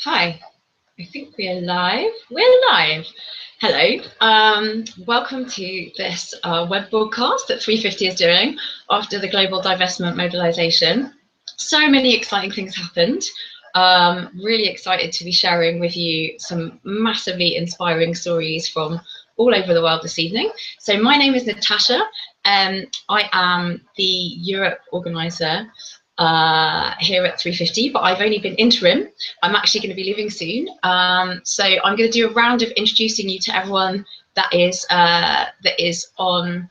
Hi, I think we are live. We're live. Hello. Welcome to this web broadcast that 350 is doing after the global divestment mobilisation. So many exciting things happened. Really excited to be sharing with you some massively inspiring stories from all over the world this evening. So my name is Natasha, and I am the Europe organiser here at 350, but I've only been interim. I'm actually going to be leaving soon. So I'm going to do a round of introducing you to everyone that is on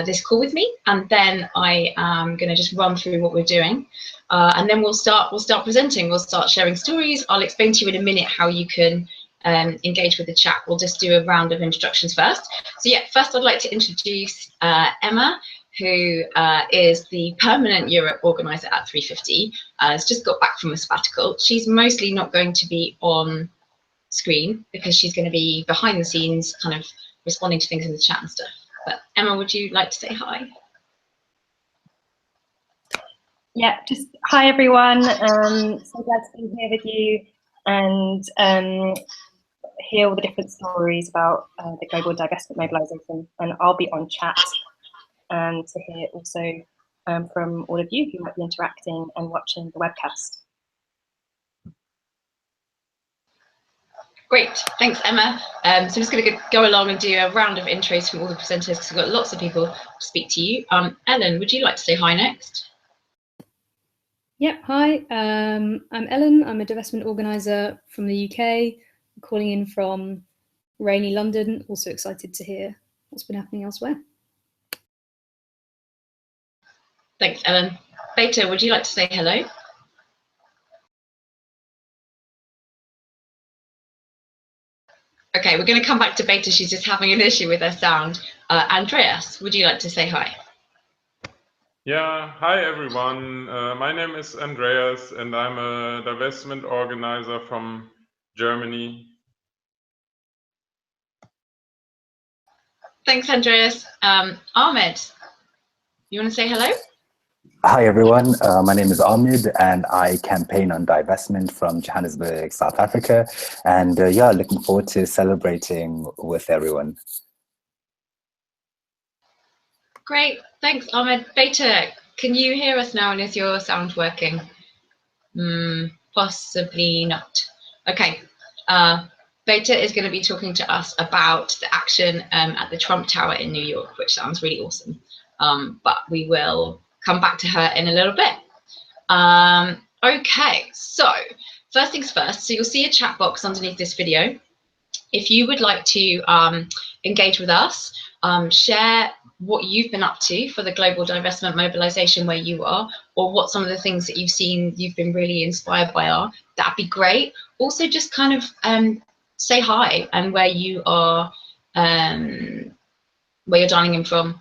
this call with me, and then I am going to just run through what we're doing, and then we'll start presenting. We'll start sharing stories. I'll explain to you in a minute how you can engage with the chat. We'll just do a round of introductions first. So yeah, first I'd like to introduce Emma, who is the permanent Europe organiser at 350, has just got back from a sabbatical. She's mostly not going to be on screen because she's going to be behind the scenes, kind of responding to things in the chat and stuff. But Emma, would you like to say hi? Yeah, just hi everyone. So glad to be here with you and hear all the different stories about the global divestment mobilisation. And I'll be on chat to hear also from all of you who might be interacting and watching the webcast. Great, thanks Emma. So I'm just going to go along and do a round of intros from all the presenters because we've got lots of people to speak to you. Ellen, would you like to say hi next? Yep, hi, I'm Ellen. I'm a divestment organiser from the UK. I'm calling in from rainy London. Also excited to hear what's been happening elsewhere. Thanks, Ellen. Beta, would you like to say hello? Okay, we're going to come back to Beta. She's just having an issue with her sound. Andreas, would you like to say hi? Yeah, hi everyone. My name is Andreas and I'm a divestment organizer from Germany. Thanks, Andreas. Ahmed, you want to say hello? Hi everyone, my name is Ahmed and I campaign on divestment from Johannesburg, South Africa. And yeah, looking forward to celebrating with everyone. Great, thanks Ahmed. Beta, can you hear us now and is your sound working? Possibly not. Okay, Beta is going to be talking to us about the action at the Trump Tower in New York, which sounds really awesome. But we will come back to her in a little bit. Okay, so first things first, so you'll see a chat box underneath this video. If you would like to engage with us, share what you've been up to for the global divestment mobilisation where you are, or what some of the things that you've seen you've been really inspired by are, that'd be great. Also just kind of say hi and where you are, where you're dialing in from.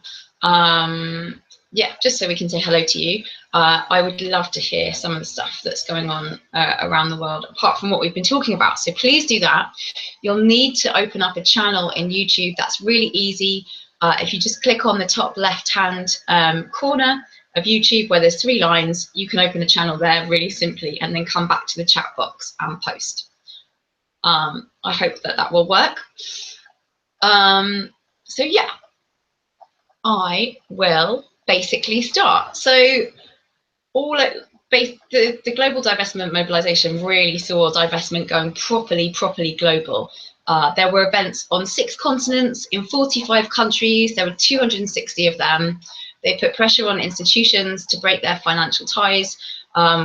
Yeah, just so we can say hello to you. I would love to hear some of the stuff that's going on around the world, apart from what we've been talking about. So please do that. You'll need to open up a channel in YouTube. That's really easy. If you just click on the top left-hand corner of YouTube where there's 3 lines, you can open a channel there really simply and then come back to the chat box and post. I hope that that will work. So yeah, I will basically start. So the global divestment mobilisation really saw divestment going properly global. There were events on 6 continents in 45 countries. There were 260 of them. They put pressure on institutions to break their financial ties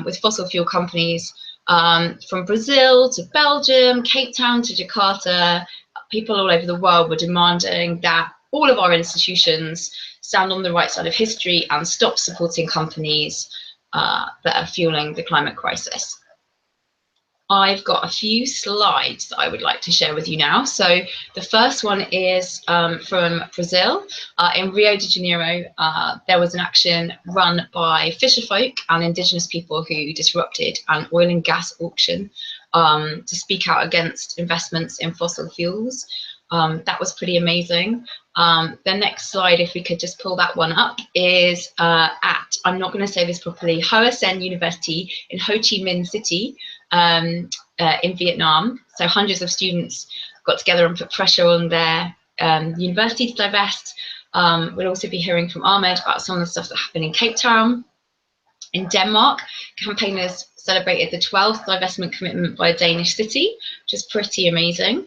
with fossil fuel companies from Brazil to Belgium, Cape Town to Jakarta. People all over the world were demanding that all of our institutions stand on the right side of history and stop supporting companies that are fueling the climate crisis. I've got a few slides that I would like to share with you now. So the first one is from Brazil. In Rio de Janeiro, there was an action run by fisherfolk and indigenous people who disrupted an oil and gas auction to speak out against investments in fossil fuels. That was pretty amazing. The next slide, if we could just pull that one up, is at, I'm not going to say this properly, Hoa Sen University in Ho Chi Minh City. in Vietnam. So hundreds of students got together and put pressure on their university to divest. We'll also be hearing from Ahmed about some of the stuff that happened in Cape Town. In Denmark, campaigners celebrated the 12th divestment commitment by a Danish city, which is pretty amazing.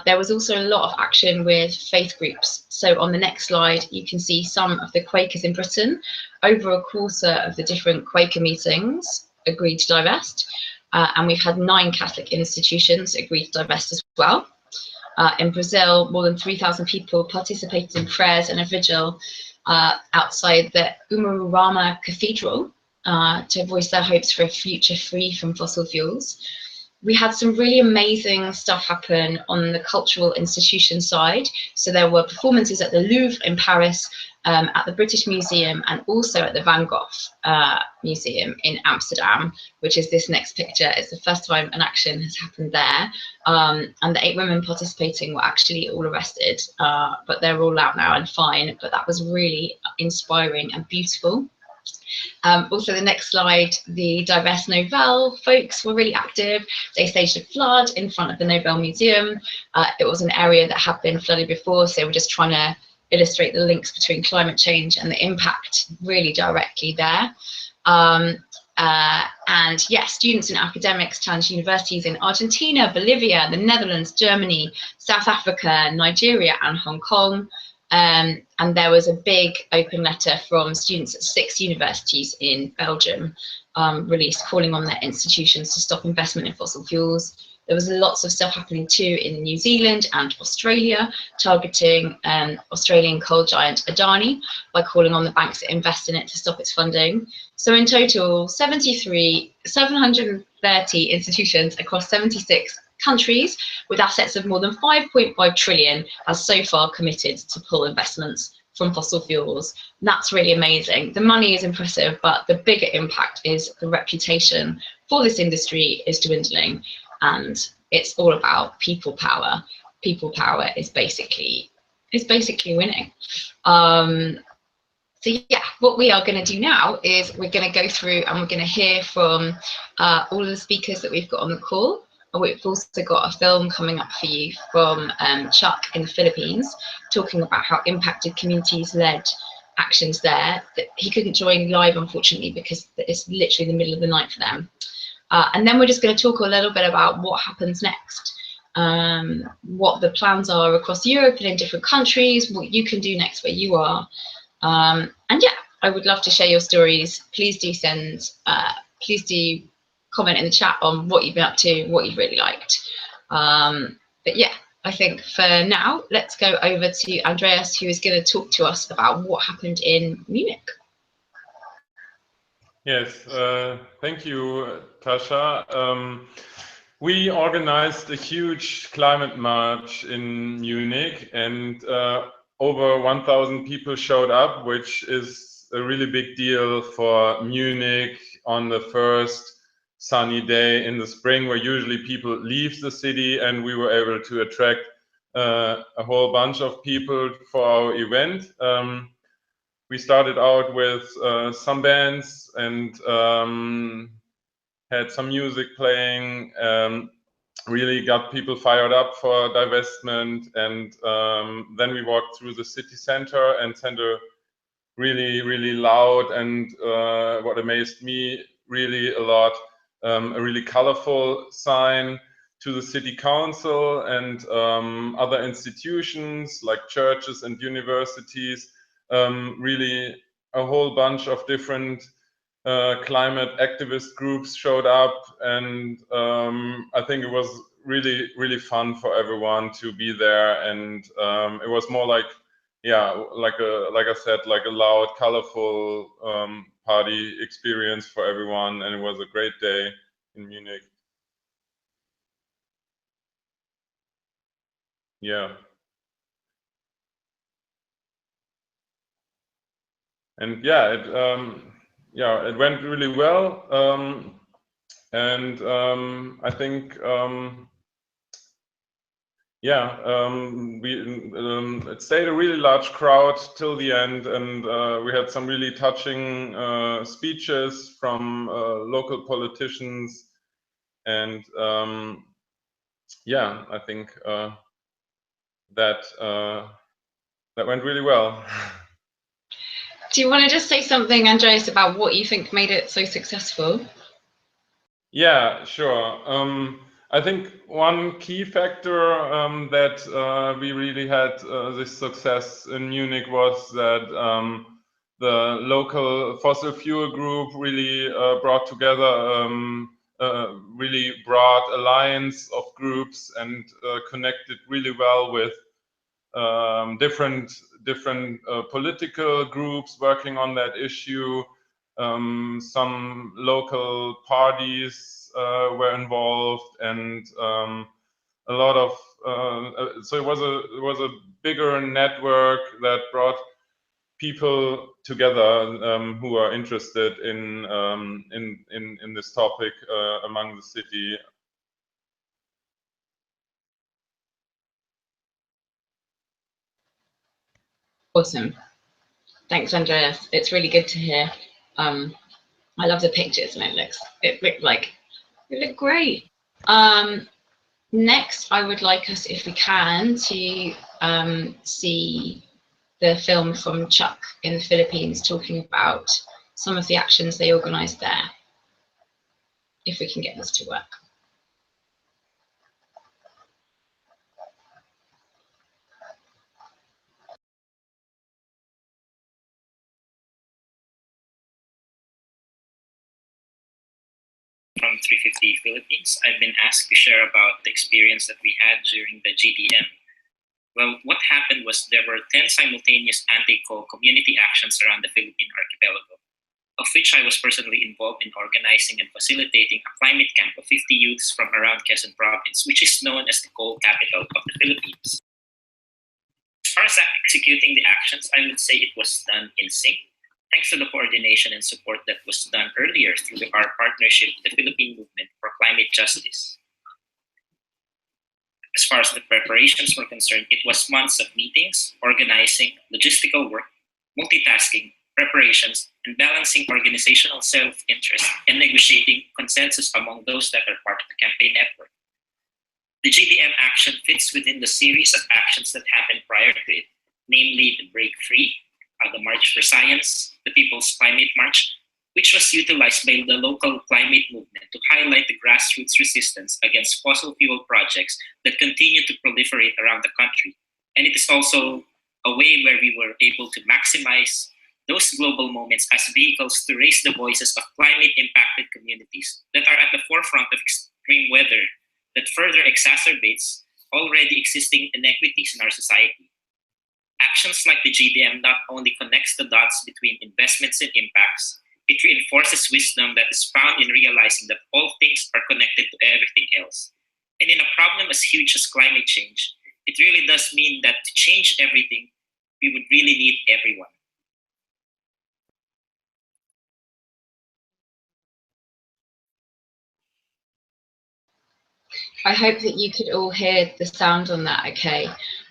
There was also a lot of action with faith groups. So on the next slide, you can see some of the Quakers in Britain. Over a quarter of the different Quaker meetings agreed to divest. And we've had 9 Catholic institutions agree to divest as well. In Brazil, more than 3,000 people participated in prayers and a vigil outside the Umuarama Cathedral to voice their hopes for a future free from fossil fuels. We had some really amazing stuff happen on the cultural institution side. So there were performances at the Louvre in Paris, at the British Museum, and also at the Van Gogh Museum in Amsterdam, which is this next picture. It's the first time an action has happened there. And the 8 women participating were actually all arrested, but they're all out now and fine. But that was really inspiring and beautiful. Also, the next slide, the Divest Nobel folks were really active. They staged a flood in front of the Nobel Museum. It was an area that had been flooded before, so we're just trying to illustrate the links between climate change and the impact really directly there. And yes, students and academics challenged universities in Argentina, Bolivia, the Netherlands, Germany, South Africa, Nigeria, and Hong Kong. And there was a big open letter from students at 6 universities in Belgium released, calling on their institutions to stop investment in fossil fuels. There was lots of stuff happening too in New Zealand and Australia, targeting Australian coal giant Adani by calling on the banks that invest in it to stop its funding. So in total, 730 institutions across 76 countries with assets of more than 5.5 trillion has so far committed to pull investments from fossil fuels. And that's really amazing. The money is impressive, but the bigger impact is the reputation for this industry is dwindling, and it's all about people power. People power is basically winning. So yeah, what we are going to do now is we're going to go through and we're going to hear from all of the speakers that we've got on the call. And we've also got a film coming up for you from Chuck in the Philippines, talking about how impacted communities led actions there. That he couldn't join live, unfortunately, because it's literally the middle of the night for them. And then we're just going to talk a little bit about what happens next, what the plans are across Europe and in different countries, what you can do next where you are. And yeah, I would love to share your stories. Please do please do comment in the chat on what you've been up to, what you've really liked. But yeah, I think for now, let's go over to Andreas, who is going to talk to us about what happened in Munich. Yes, thank you, Tasha. We organized a huge climate march in Munich, and over 1,000 people showed up, which is a really big deal for Munich on the first sunny day in the spring, where usually people leave the city, and we were able to attract a whole bunch of people for our event. We started out with some bands and had some music playing, really got people fired up for divestment, and then we walked through the city center and sent a really, really loud and what amazed me really a lot, a really colorful sign to the city council and other institutions like churches and universities. Really a whole bunch of different climate activist groups showed up, and I think it was really, really fun for everyone to be there. And it was more like, yeah, like I said, like a loud, colorful party experience for everyone, and it was a great day in Munich. Yeah. And yeah, it went really well, and I think it stayed a really large crowd till the end, and we had some really touching speeches from local politicians And yeah, I think that went really well. Do you want to just say something, Andreas, about what you think made it so successful? Yeah, sure. I think one key factor that we really had this success in Munich was that the local fossil fuel group really brought together a really broad alliance of groups and connected really well with different political groups working on that issue. Some local parties were involved, and a lot of so it was a bigger network that brought people together who are interested in this topic among the city. Awesome. Thanks, Andreas. It's really good to hear. I love the pictures, and it looked great. Next, I would like us, if we can, to see the film from Chuck in the Philippines talking about some of the actions they organised there. If we can get this to work. From 350 Philippines, I've been asked to share about the experience that we had during the GDM. Well, what happened was there were 10 simultaneous anti-coal community actions around the Philippine archipelago, of which I was personally involved in organizing and facilitating a climate camp of 50 youths from around Quezon Province, which is known as the coal capital of the Philippines. As far as executing the actions, I would say it was done in sync, thanks to the coordination and support that was done earlier through our partnership with the Philippine Movement for Climate Justice. As far as the preparations were concerned, it was months of meetings, organizing, logistical work, multitasking, preparations, and balancing organizational self-interest and negotiating consensus among those that are part of the campaign network. The GDM action fits within the series of actions that happened prior to it, namely the Break Free, the March for Science, the People's Climate March, which was utilized by the local climate movement to highlight the grassroots resistance against fossil fuel projects that continue to proliferate around the country. And it is also a way where we were able to maximize those global moments as vehicles to raise the voices of climate-impacted communities that are at the forefront of extreme weather that further exacerbates already existing inequities in our society. Actions like the GDM not only connects the dots between investments and impacts, it reinforces wisdom that is found in realizing that all things are connected to everything else. And in a problem as huge as climate change, it really does mean that to change everything, we would really need everyone. I hope that you could all hear the sound on that okay.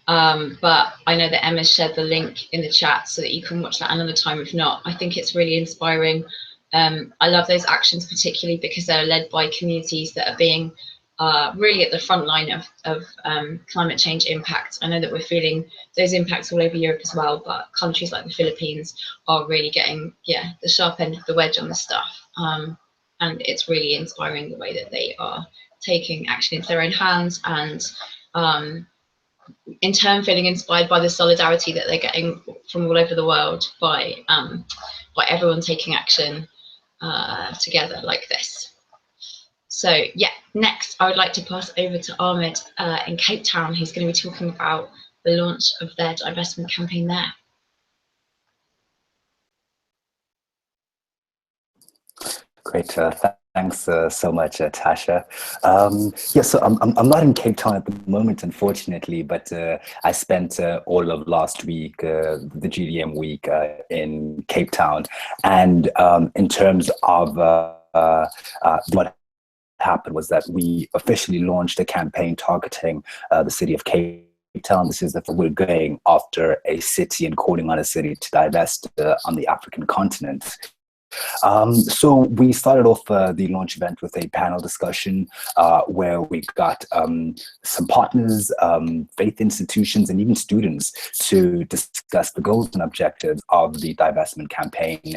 But I know that Emma shared the link in the chat so that you can watch that another time. If not, I think it's really inspiring. I love those actions particularly because they're led by communities that are being really at the front line of climate change impact. I know that we're feeling those impacts all over Europe as well, but countries like the Philippines are really getting the sharp end of the wedge on this stuff. And it's really inspiring the way that they are taking action into their own hands and in turn feeling inspired by the solidarity that they're getting from all over the world by everyone taking action together like this. So yeah, next I would like to pass over to Ahmed in Cape Town, who's going to be talking about the launch of their divestment campaign there. Great, thanks so much, Tasha. Yeah, so I'm not in Cape Town at the moment, unfortunately, but I spent all of last week, the GDM week, in Cape Town. And in terms of what happened was that we officially launched a campaign targeting the city of Cape Town. This is that we're going after a city and calling on a city to divest on the African continent. So we started off the launch event with a panel discussion where we got some partners, faith institutions, and even students to discuss the goals and objectives of the divestment campaign.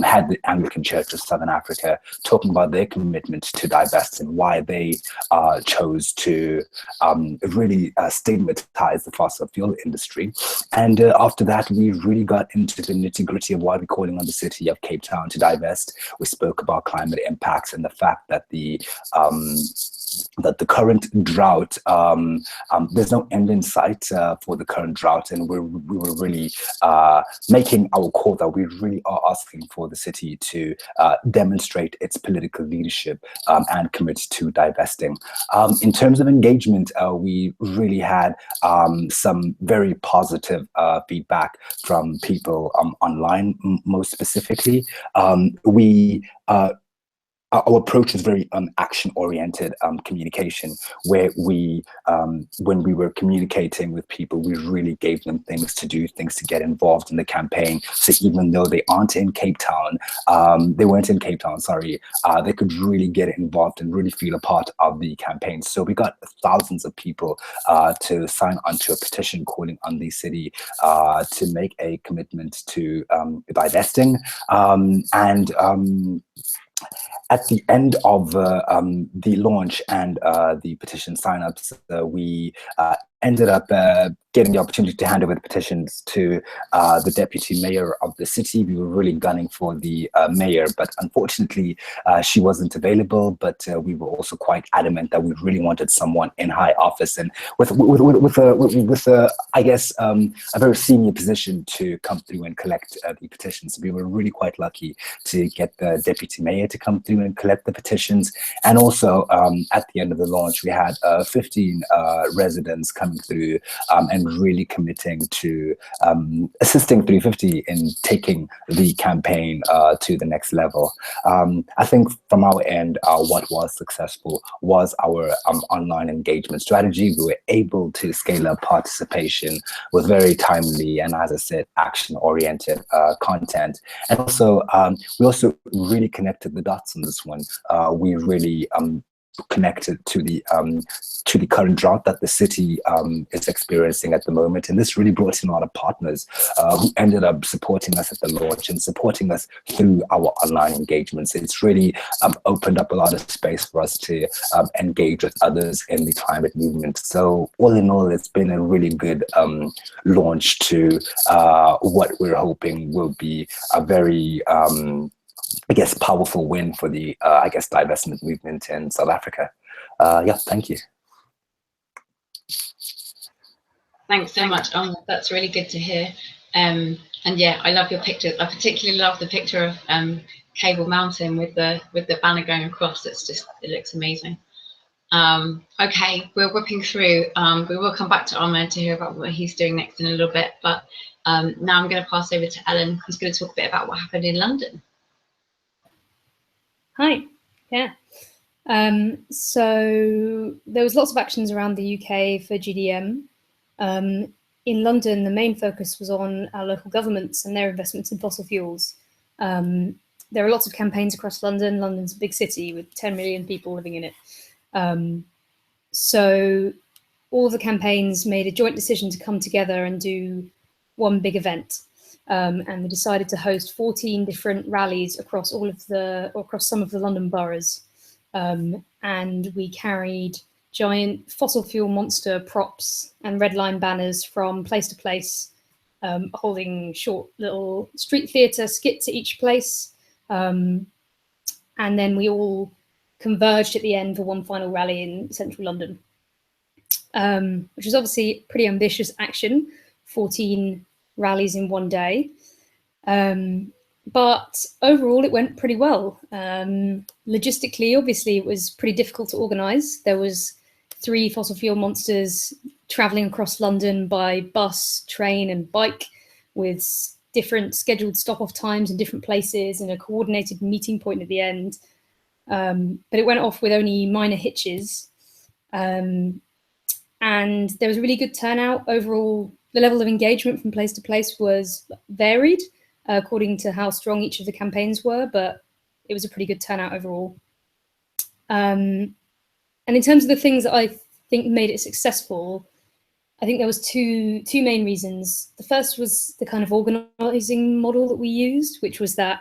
Had the Anglican Church of Southern Africa talking about their commitment to divest and why they chose to really stigmatize the fossil fuel industry. And after that, we really got into the nitty-gritty of why we're calling on the city of Cape Town to divest. We spoke about climate impacts and the fact that the current drought, there's no end in sight for the current drought, and we were really making our call that we really are asking for the city to demonstrate its political leadership and commit to divesting. In terms of engagement, we really had some very positive feedback from people online, most specifically. Our approach is very action-oriented communication, where we, when we were communicating with people, we really gave them things to do, things to get involved in the campaign. So even though they aren't in Cape Town, they weren't in Cape Town, sorry, they could really get involved and really feel a part of the campaign. So we got thousands of people to sign onto a petition calling on the city to make a commitment to divesting. At the end of the launch and the petition signups, we ended up getting the opportunity to hand over the petitions to the deputy mayor of the city. We were really gunning for the mayor, but unfortunately she wasn't available. But we were also quite adamant that we really wanted someone in high office and with I guess a very senior position to come through and collect the petitions. We were really quite lucky to get the deputy mayor to come through and collect the petitions. And also at the end of the launch, we had 15 residents coming through and really committing to assisting 350 in taking the campaign to the next level. I think from our end, what was successful was our online engagement strategy. We were able to scale up participation with very timely and, as I said, action-oriented content. And also, we also really connected the dots on this one. We really connected to the current drought that the city is experiencing at the moment, and this really brought in a lot of partners who ended up supporting us at the launch and supporting us through our online engagements. It's really opened up a lot of space for us to engage with others in the climate movement. So all in all, it's been a really good launch to what we're hoping will be a very I guess, powerful win for the, I guess, divestment movement in South Africa. Yeah, thank you. Thanks so much. That's really good to hear. And yeah, I love your pictures. I particularly love the picture of Cable Mountain with the banner going across. It looks amazing. Okay, we're whipping through. We will come back to Ahmed to hear about what he's doing next in a little bit. But now I'm going to pass over to Ellen, who's going to talk a bit about what happened in London. Hi, yeah. So there was lots of actions around the UK for GDM. In London, the main focus was on our local governments and their investments in fossil fuels. There are lots of campaigns across London. London's a big city with 10 million people living in it. So all the campaigns made a joint decision to come together and do one big event. And we decided to host 14 different rallies across some of the London boroughs. And we carried giant fossil fuel monster props and red line banners from place to place, holding short little street theatre skits at each place. And then we all converged at the end for one final rally in central London, which was obviously pretty ambitious action, 14 rallies in one day. But overall, it went pretty well. Logistically, obviously, it was pretty difficult to organise. There was 3 fossil fuel monsters travelling across London by bus, train and bike with different scheduled stop-off times in different places and a coordinated meeting point at the end. But it went off with only minor hitches. And there was a really good turnout. Overall, the level of engagement from place to place was varied. according to how strong each of the campaigns were, but it was a pretty good turnout overall. And in terms of the things that I think made it successful, I think there was two main reasons. The first was the kind of organizing model that we used, which was that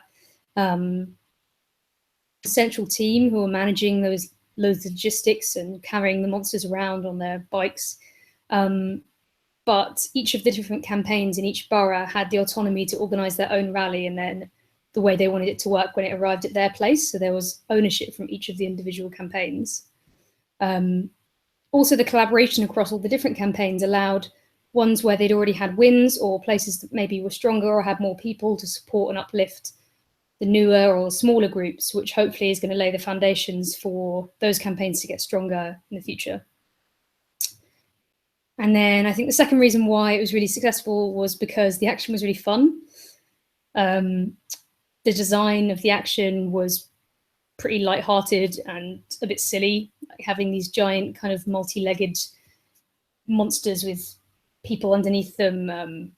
central team who were managing those logistics and carrying the monsters around on their bikes. But each of the different campaigns in each borough had the autonomy to organize their own rally and then the way they wanted it to work when it arrived at their place. So there was ownership from each of the individual campaigns. Also, the collaboration across all the different campaigns allowed ones where they'd already had wins or places that maybe were stronger or had more people to support and uplift the newer or smaller groups, which hopefully is going to lay the foundations for those campaigns to get stronger in the future. And then I think the second reason why it was really successful was because the action was really fun. The design of the action was pretty lighthearted and a bit silly, like having these giant kind of multi-legged monsters with people underneath them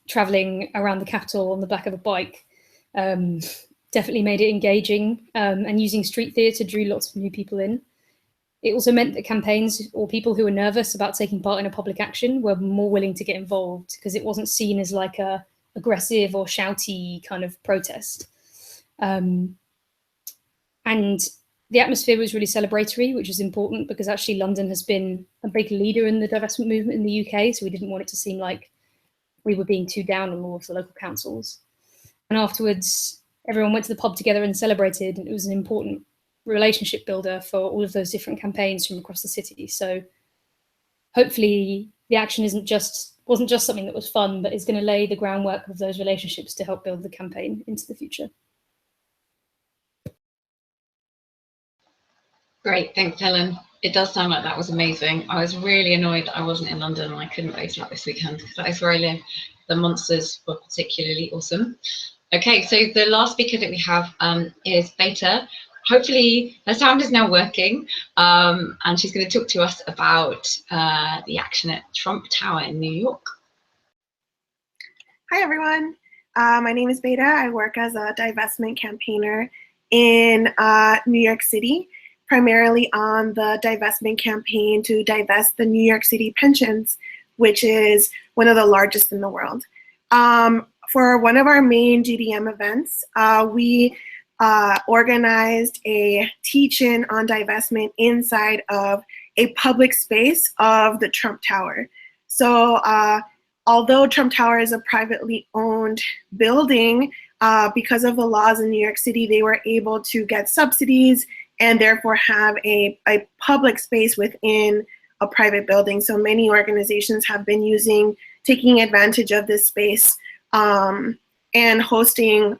traveling around the capital on the back of a bike. Definitely made it engaging, and using street theatre drew lots of new people in. It also meant that campaigns or people who were nervous about taking part in a public action were more willing to get involved because it wasn't seen as like a aggressive or shouty kind of protest. And the atmosphere was really celebratory, which is important because actually London has been a big leader in the divestment movement in the UK, so we didn't want it to seem like we were being too down on all of the local councils. And afterwards, everyone went to the pub together and celebrated, and it was an important relationship builder for all of those different campaigns from across the city. So hopefully the action wasn't just something that was fun, but is going to lay the groundwork of those relationships to help build the campaign into the future. Great, thanks, Helen. It does sound like that was amazing. I was really annoyed that I wasn't in London and I couldn't vote out this weekend because that is where I live. The monsters were particularly awesome. Okay, so the last speaker that we have is Beta. Hopefully her sound is now working, and she's going to talk to us about the action at Trump Tower in New York. Hi everyone, my name is Beta. I work as a divestment campaigner in New York City, primarily on the divestment campaign to divest the New York City pensions, which is one of the largest in the world. For one of our main GDM events, we organized a teach-in on divestment inside of a public space of the Trump Tower. So although Trump Tower is a privately owned building, because of the laws in New York City, they were able to get subsidies and therefore have a public space within a private building. So many organizations have been taking advantage of this space and hosting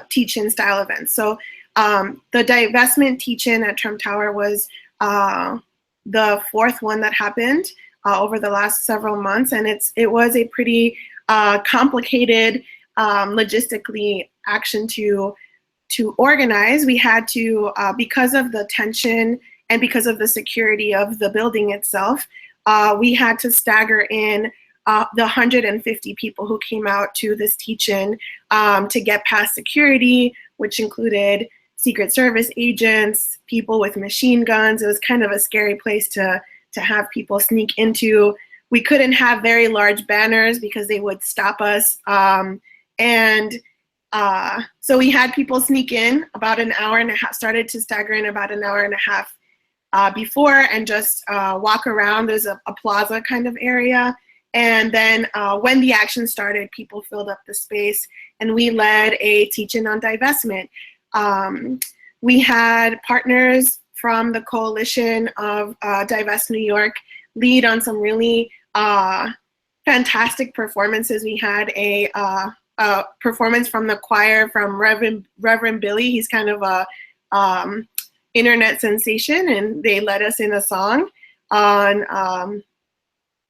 teach-in style events. So the divestment teach-in at Trump Tower was the fourth one that happened over the last several months, and it was a pretty complicated logistically action to organize. We had to, because of the tension and because of the security of the building itself, we had to stagger in the 150 people who came out to this teach-in to get past security, which included Secret Service agents, people with machine guns. It was kind of a scary place to have people sneak into. We couldn't have very large banners because they would stop us. So we had people sneak in about an hour and a half, started to stagger in about an hour and a half before and just walk around. There's a plaza kind of area. And then when the action started, people filled up the space and we led a teach-in on divestment. We had partners from the coalition of Divest New York lead on some really fantastic performances. We had a performance from the choir from Reverend Billy. He's kind of a internet sensation, and they led us in a song on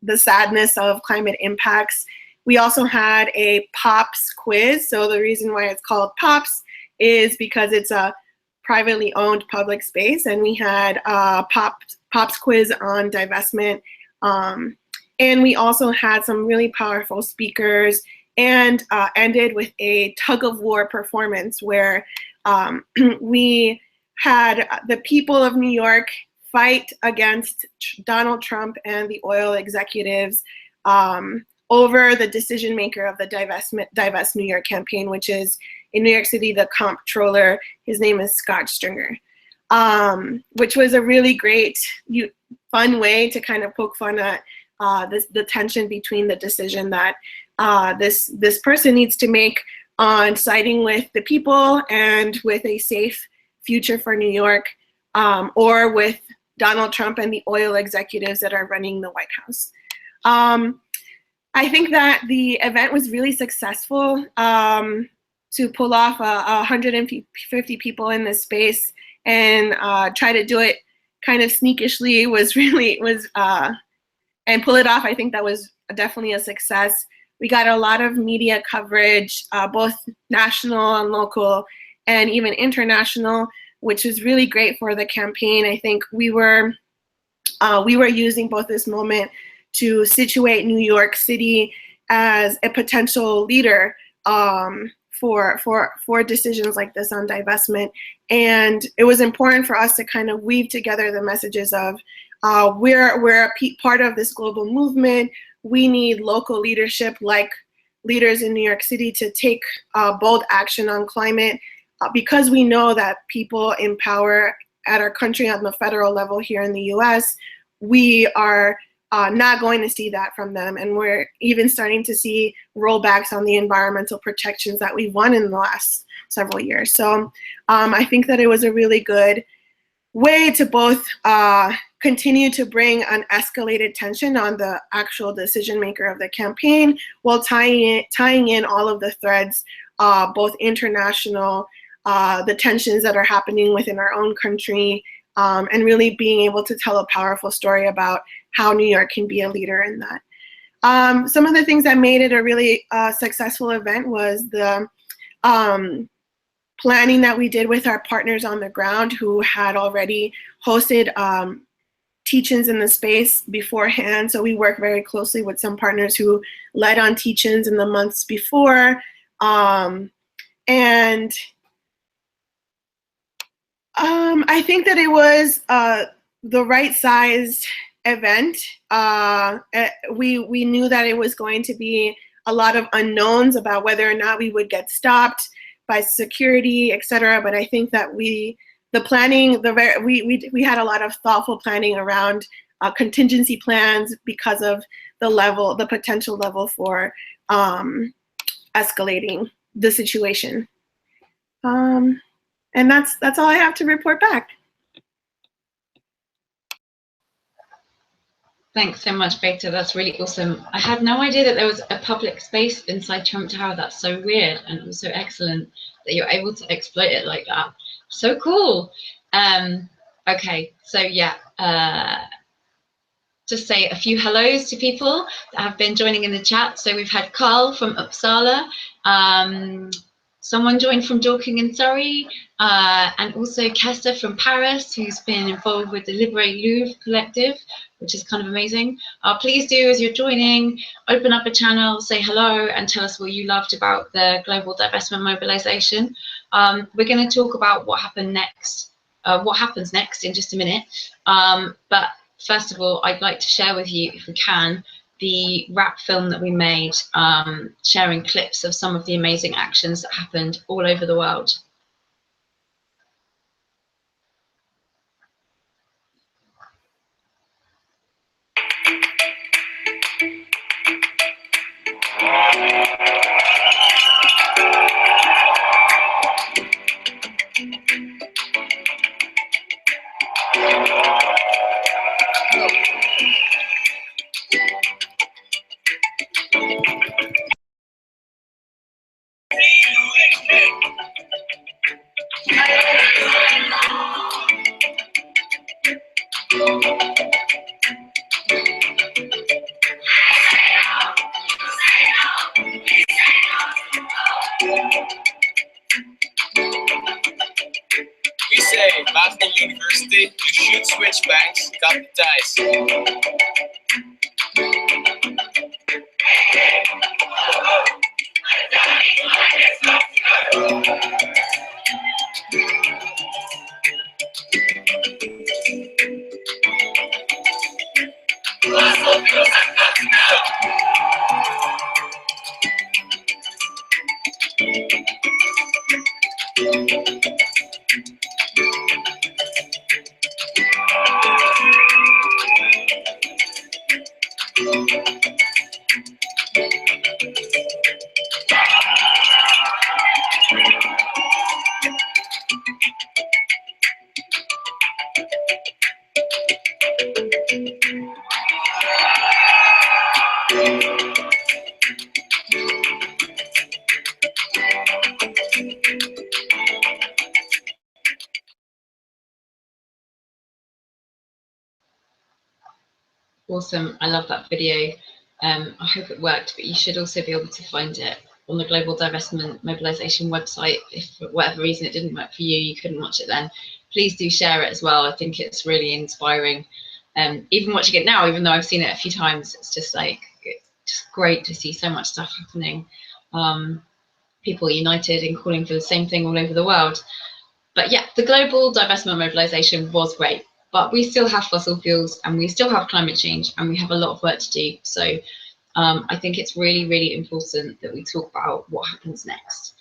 the sadness of climate impacts. We also had a POPs quiz. So the reason why it's called POPs is because it's a privately owned public space, and we had POPs quiz on divestment. And we also had some really powerful speakers and ended with a tug-of-war performance where we had the people of New York fight against Donald Trump and the oil executives over the decision maker of the Divest New York campaign, which is in New York City, the comptroller. His name is Scott Stringer, which was a really great, fun way to kind of poke fun at the tension between the decision that this person needs to make on siding with the people and with a safe future for New York, or with Donald Trump and the oil executives that are running the White House. I think that the event was really successful. To pull off 150 people in this space and try to do it kind of sneakishly and pull it off. I think that was definitely a success. We got a lot of media coverage, both national and local, and even international, which is really great for the campaign. I think we were using both this moment to situate New York City as a potential leader for decisions like this on divestment. And it was important for us to kind of weave together the messages of we're a part of this global movement. We need local leadership like leaders in New York City to take bold action on climate, because we know that people in power at our country on the federal level here in the US, we are not going to see that from them. And we're even starting to see rollbacks on the environmental protections that we've won in the last several years. So I think that it was a really good way to both continue to bring an escalated tension on the actual decision maker of the campaign, while tying in all of the threads, both international, the tensions that are happening within our own country, and really being able to tell a powerful story about how New York can be a leader in that. Some of the things that made it a really successful event was the planning that we did with our partners on the ground who had already hosted teach-ins in the space beforehand. So we worked very closely with some partners who led on teach-ins in the months before. And I think that it was the right sized event. We knew that it was going to be a lot of unknowns about whether or not we would get stopped by security, et cetera. But I think that we had a lot of thoughtful planning around contingency plans because of the potential level for escalating the situation. And that's all I have to report back. Thanks so much, Beta. That's really awesome. I had no idea that there was a public space inside Trump Tower. That's so weird, and it was so excellent that you're able to exploit it like that. So cool. Okay, so yeah, just say a few hellos to people that have been joining in the chat. So we've had Carl from Uppsala, someone joined from Dorking in Surrey, and also Kessa from Paris, who's been involved with the Liberate Louvre collective, which is kind of amazing. Please do, as you're joining, open up a channel, say hello, and tell us what you loved about the global divestment mobilization. We're going to talk about what happens next in just a minute. But first of all, I'd like to share with you, if we can, the rap film that we made, sharing clips of some of the amazing actions that happened all over the world. We say, Boston University, you should switch banks, cut the ties. Awesome, I love that video. I hope it worked, but you should also be able to find it on the Global Divestment Mobilisation website. If for whatever reason it didn't work for you, you couldn't watch it then, please do share it as well. I think it's really inspiring. Even watching it now, even though I've seen it a few times, it's just like, it's just great to see so much stuff happening. People united in calling for the same thing all over the world. But yeah, the Global Divestment Mobilisation was great. But we still have fossil fuels and we still have climate change and we have a lot of work to do. So I think it's really, really important that we talk about what happens next.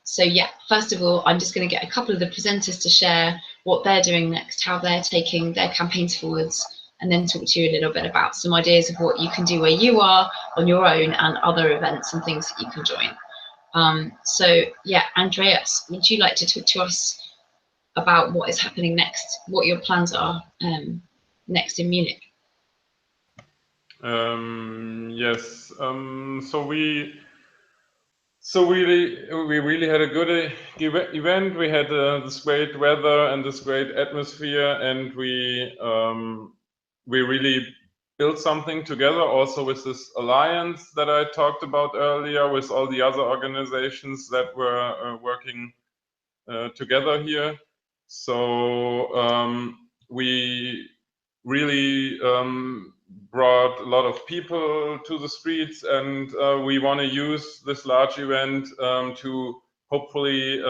So yeah, first of all, I'm just going to get a couple of the presenters to share what they're doing next, how they're taking their campaigns forwards, and then talk to you a little bit about some ideas of what you can do where you are on your own and other events and things that you can join. So yeah, Andreas, would you like to talk to us about what is happening next, what your plans are next in Munich? Yes. So we really had a good event. We had this great weather and this great atmosphere, and we really built something together. Also with this alliance that I talked about earlier, with all the other organizations that were working together here. So we really brought a lot of people to the streets, and we want to use this large event to hopefully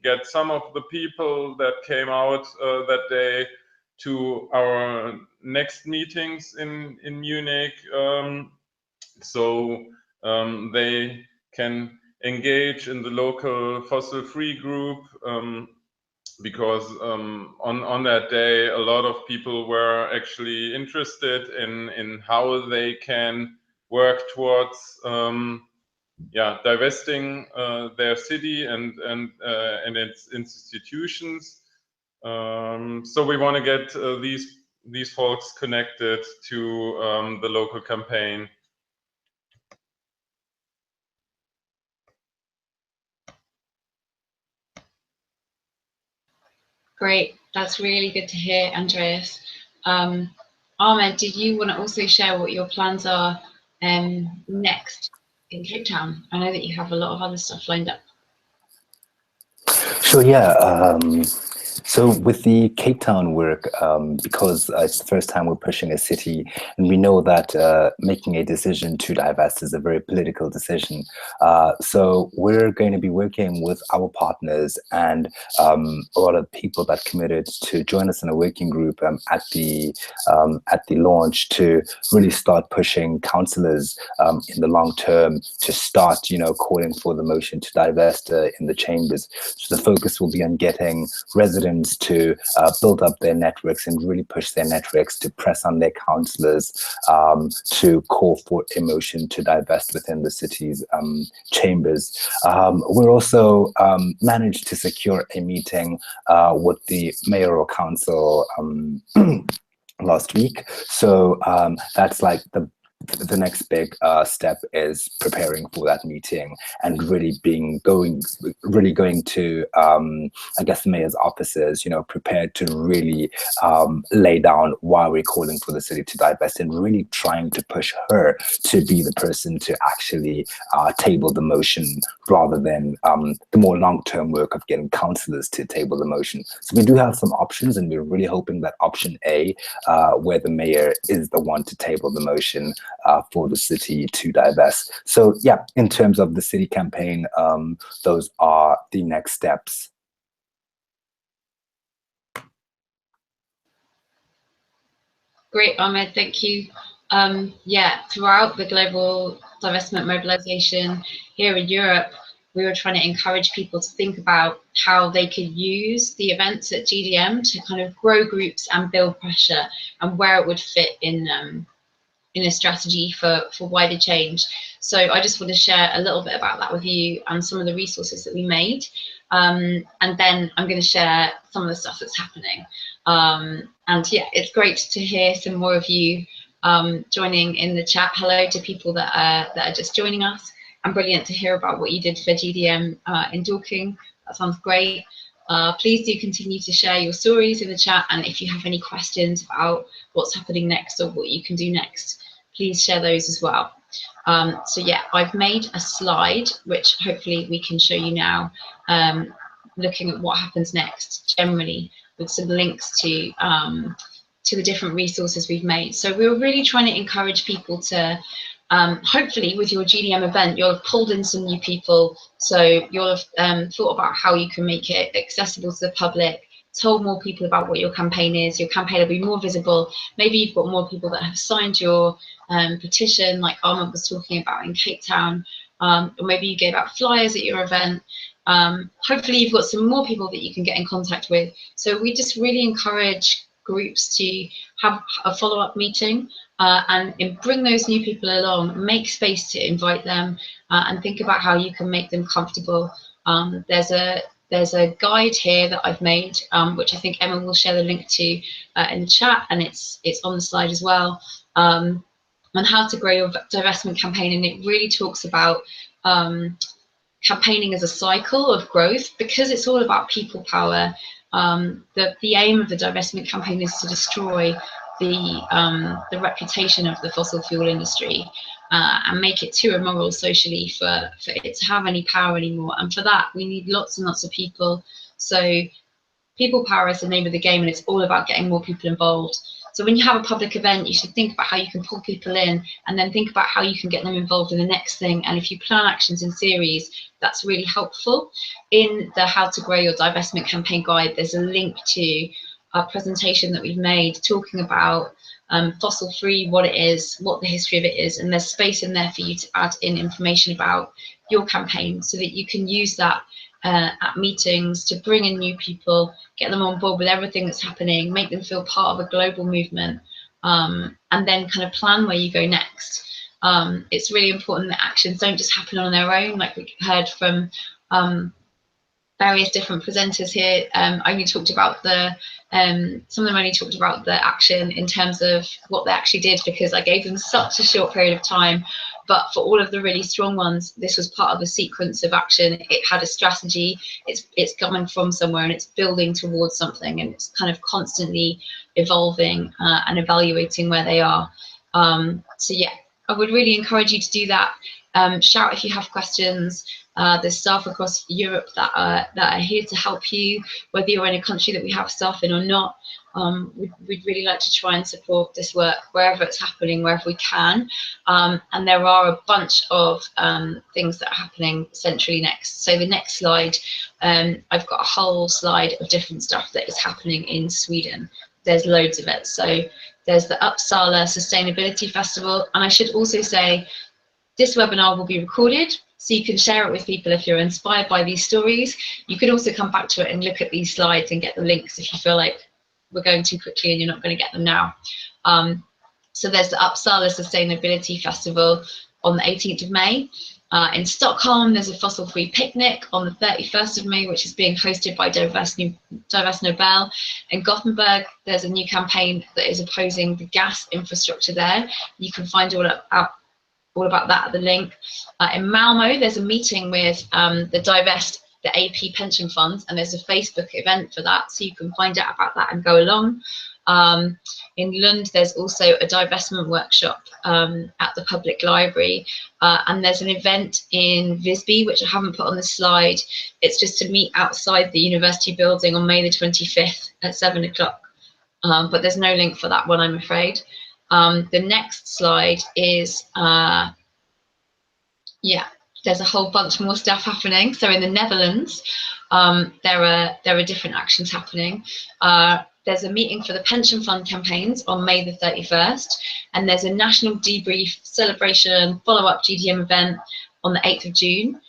get some of the people that came out that day to our next meetings in Munich, so they can engage in the local fossil-free group, because on that day a lot of people were actually interested in how they can work towards divesting their city and its institutions. So we want to get these folks connected to the local campaign. Great, that's really good to hear, Andreas. Ahmed, did you want to also share what your plans are next in Cape Town? I know that you have a lot of other stuff lined up. Sure, yeah. So with the Cape Town work, because it's the first time we're pushing a city, and we know that making a decision to divest is a very political decision. So we're going to be working with our partners and a lot of people that committed to join us in a working group at the launch to really start pushing councillors in the long term to start, calling for the motion to divest in the chambers. So the focus will be on getting residents to build up their networks and really push their networks to press on their councillors to call for a motion to divest within the city's chambers. We're also managed to secure a meeting with the mayoral council last week. So that's like the next big step is preparing for that meeting and really going to I guess the mayor's offices, prepared to really lay down why we're calling for the city to divest and really trying to push her to be the person to actually table the motion rather than the more long-term work of getting councillors to table the motion. So we do have some options, and we're really hoping that option A, where the mayor is the one to table the motion, for the city to divest. So yeah, in terms of the city campaign, those are the next steps. Great, Ahmed, thank you. Yeah, throughout the global divestment mobilization here in Europe, we were trying to encourage people to think about how they could use the events at GDM to kind of grow groups and build pressure, and where it would fit in a strategy for wider change. So I just want to share a little bit about that with you and some of the resources that we made. And then I'm going to share some of the stuff that's happening. And yeah, it's great to hear some more of you joining in the chat. Hello to people that are just joining us. And brilliant to hear about what you did for GDM in Dorking. That sounds great. Please do continue to share your stories in the chat, and if you have any questions about what's happening next or what you can do next, please share those as well. So yeah, I've made a slide which hopefully we can show you now, looking at what happens next generally, with some links to the different resources we've made. So we were really trying to encourage people to hopefully with your GDM event, you'll have pulled in some new people. So you'll have thought about how you can make it accessible to the public, told more people about what your campaign is. Your campaign will be more visible. Maybe you've got more people that have signed your petition, like Ahmed was talking about in Cape Town, or maybe you gave out flyers at your event. Hopefully you've got some more people that you can get in contact with. So we just really encourage groups to have a follow-up meeting and bring those new people along, make space to invite them, and think about how you can make them comfortable. There's a guide here that I've made, which I think Emma will share the link to in the chat, and it's on the slide as well, on how to grow your divestment campaign, and it really talks about campaigning as a cycle of growth, because it's all about people power. The aim of the divestment campaign is to destroy the reputation of the fossil fuel industry and make it too immoral socially for it to have any power anymore. And for that, we need lots and lots of people. So people power is the name of the game, and it's all about getting more people involved. So when you have a public event, you should think about how you can pull people in, and then think about how you can get them involved in the next thing. And if you plan actions in series, that's really helpful. In the How to Grow Your Divestment Campaign guide, there's a link to a presentation that we've made talking about fossil free, what it is, what the history of it is, and there's space in there for you to add in information about your campaign so that you can use that at meetings to bring in new people, get them on board with everything that's happening, make them feel part of a global movement, and then kind of plan where you go next. It's really important that actions don't just happen on their own, like we heard from various different presenters here. Some of them only talked about the action in terms of what they actually did, because I gave them such a short period of time. But for all of the really strong ones, this was part of a sequence of action. It had a strategy. It's coming from somewhere, and it's building towards something, and it's kind of constantly evolving and evaluating where they are. So yeah, I would really encourage you to do that. Shout if you have questions. There's staff across Europe that are here to help you, whether you're in a country that we have staff in or not. We'd really like to try and support this work wherever it's happening, wherever we can. And there are a bunch of things that are happening centrally next. So the next slide, I've got a whole slide of different stuff that is happening in Sweden. There's loads of it. So there's the Uppsala Sustainability Festival. And I should also say, this webinar will be recorded, so you can share it with people if you're inspired by these stories. You could also come back to it and look at these slides and get the links if you feel like we're going too quickly and you're not going to get them now. So there's the Uppsala Sustainability Festival on the 18th of May. In Stockholm, there's a fossil-free picnic on the 31st of May, which is being hosted by Divest Nobel. In Gothenburg, there's a new campaign that is opposing the gas infrastructure there. You can find all about that at the link. In Malmo, there's a meeting with the AP pension funds, and there's a Facebook event for that, so you can find out about that and go along. In Lund, there's also a divestment workshop at the public library, and there's an event in Visby, which I haven't put on the slide. It's just to meet outside the university building on May the 25th at 7 o'clock, but there's no link for that one, I'm afraid. The next slide is, yeah, there's a whole bunch more stuff happening. So in the Netherlands, there are different actions happening. There's a meeting for the pension fund campaigns on May the 31st, and there's a national debrief, celebration, follow-up GDM event on the 8th of June.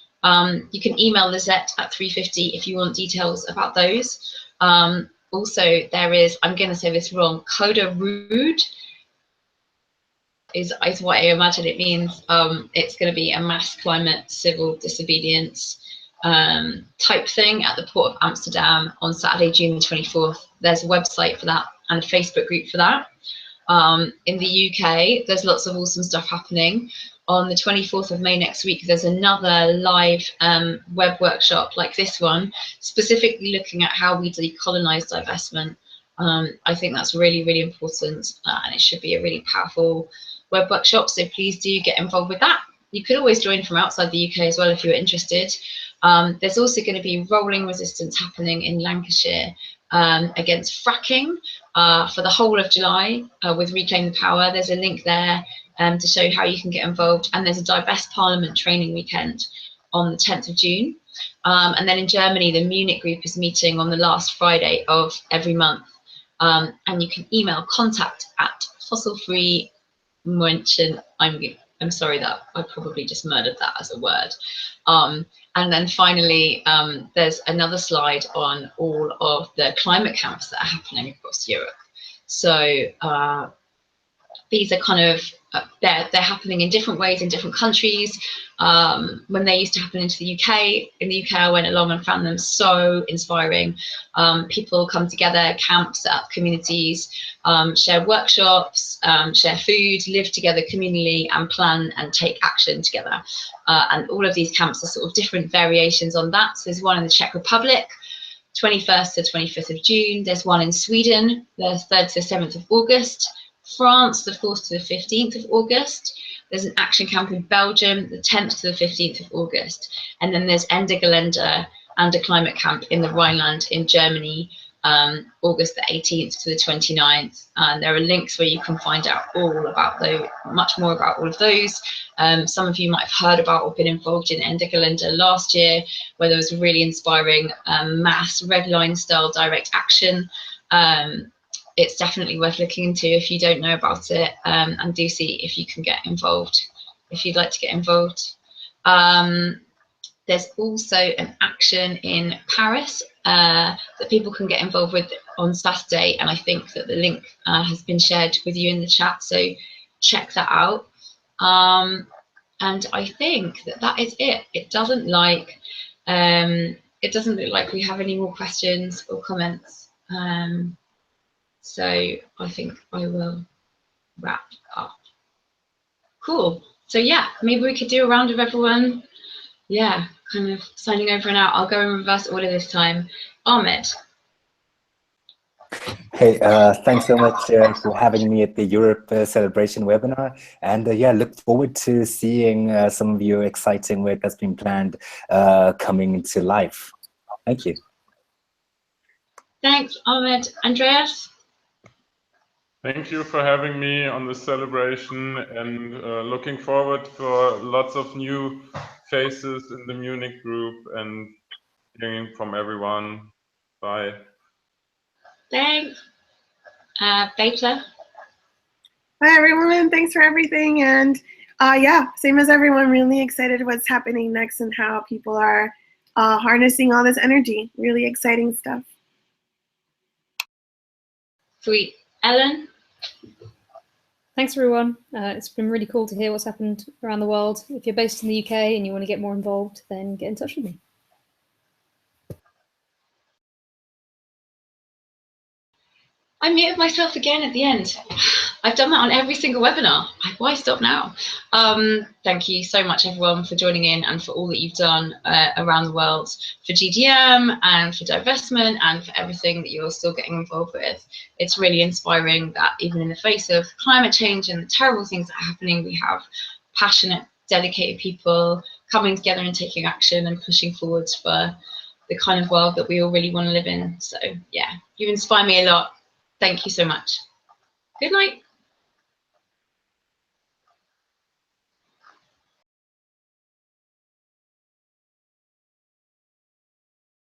You can email Lizette at 350 if you want details about those. Also, there is, I'm going to say this wrong, Coda Rude is what I imagine it means. It's going to be a mass climate civil disobedience type thing at the Port of Amsterdam on Saturday, June the 24th. There's a website for that and a Facebook group for that. In the UK, there's lots of awesome stuff happening. On the 24th of May next week, there's another live web workshop like this one, specifically looking at how we decolonize divestment. I think that's really, really important, and it should be a really powerful web workshop, so please do get involved with that. You could always join from outside the UK as well if you're interested. There's also going to be rolling resistance happening in Lancashire against fracking for the whole of July with Reclaim the Power. There's a link there to show how you can get involved, and there's a Divest Parliament training weekend on the 10th of June. And then in Germany, the Munich group is meeting on the last Friday of every month, and you can email contact@fossilfree mention. I'm sorry that I probably just murdered that as a word. And then finally, there's another slide on all of the climate camps that are happening across Europe. So these are kind of, they're happening in different ways in different countries. When they used to happen in the UK, I went along and found them so inspiring. People come together, camp, set up communities, share workshops, share food, live together communally, and plan and take action together. And all of these camps are sort of different variations on that. So there's one in the Czech Republic, 21st to 25th of June. There's one in Sweden, the 3rd to the 7th of August. France, the 4th to the 15th of August. There's an action camp in Belgium, the 10th to the 15th of August. And then there's Ende Gelände and a climate camp in the Rhineland in Germany, August the 18th to the 29th. And there are links where you can find out all about those, much more about all of those. Some of you might have heard about or been involved in Ende Gelände last year, where there was a really inspiring mass red line style direct action. It's definitely worth looking into if you don't know about it, and do see if you can get involved, if you'd like to get involved. There's also an action in Paris that people can get involved with on Saturday, and I think that the link has been shared with you in the chat, so check that out. And I think that that is it. It doesn't look like we have any more questions or comments. So I think I will wrap up. Cool. So yeah, maybe we could do a round of everyone. Yeah, kind of signing over and out. I'll go in reverse order this time. Ahmed. Hey, thanks so much for having me at the Europe Celebration webinar. And yeah, look forward to seeing some of your exciting work that's been planned coming to life. Thank you. Thanks, Ahmed. Andreas? Thank you for having me on the celebration, and looking forward for lots of new faces in the Munich group and hearing from everyone. Bye. Thanks. Beta? Hi, everyone. Thanks for everything. And yeah, same as everyone, really excited what's happening next and how people are harnessing all this energy. Really exciting stuff. Sweet. Ellen? Thanks, everyone. It's been really cool to hear what's happened around the world. If you're based in the UK and you want to get more involved, then get in touch with me. I muted myself again at the end. I've done that on every single webinar. Why stop now? Thank you so much, everyone, for joining in and for all that you've done around the world for GDM and for divestment and for everything that you're still getting involved with. It's really inspiring that even in the face of climate change and the terrible things that are happening, we have passionate, dedicated people coming together and taking action and pushing forwards for the kind of world that we all really want to live in. So yeah, you inspire me a lot. Thank you so much. Good night.